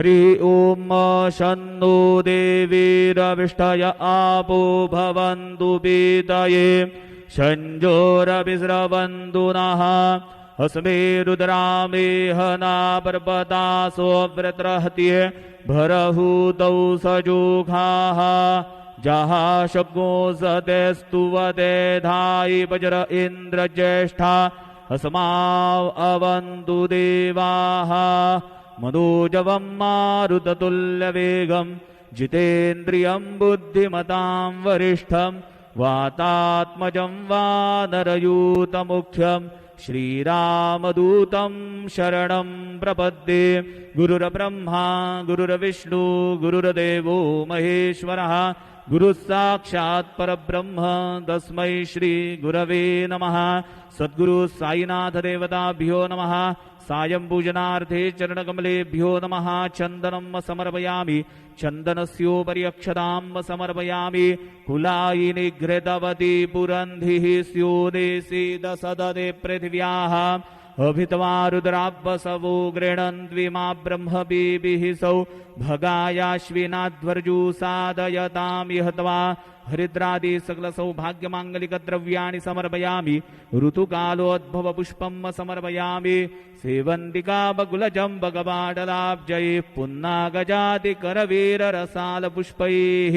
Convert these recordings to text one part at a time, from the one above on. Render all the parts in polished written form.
हरि ओम शन्नो देवीरविष्टय आपो भवन्तु पीतये शञ्जोरभिस्रवन्तु नः अस्मे रुद्रामेहना पर्वतासो व्रत्रहत्ये भरहूतौ सजोखाः जहाशग्नो सतेस्तु वदे धायि वज्र इन्द्रज्येष्ठा अस्माव अवन्तु देवाः मनोजवं मारुततुल्यवेगं जितेन्द्रियं बुद्धिमतां वरिष्ठं वातात्मजं वानरयूतमुख्यं श्रीरामदूतं शरणं प्रपद्ये। गुरुर्ब्रह्मा गुरुर्विष्णु गुरुर्देवो महेश्वरः गुरुः साक्षात् परब्रह्म तस्मै श्री गुरवे नमः। सद्गुरु साईनाथ देवताभ्यो नमः। सायं पूजनार्थे चरणकमलेभ्यो नमः। चन्दनं समर्पयामि चन्दनस्योपरि अक्षतां समर्पयामि। कुलायिनी घृतवती पुरन्धिः स्योदेशीदसददे पृथिव्याः अभित्वा रुद्राब्बसवो गृह्णन्त्विमा ब्रह्मबीभिः सौ भगायाश्विनाध्वर्जु साधयतां यहत्वा हरिद्रादि सकल सौभाग्यमांगलिक द्रव्याणि समर्पयामि। ऋतुकालोद्भव पुष्पं समर्पयामि। सेवन्तिका बकुलजं भगवाडलाब्जैः पुन्नागजाति करवीररसाल पुष्पैः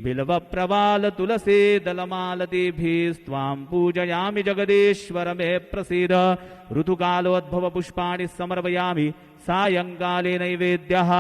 बिल्व प्रवाल तुलसी दलमालतीभिस्त्वां पूजयामि जगदीश्वर मे प्रसीद। ऋतुकालोद्भव पुष्पाणि समर्पयामि। सायंकाले नैवेद्यः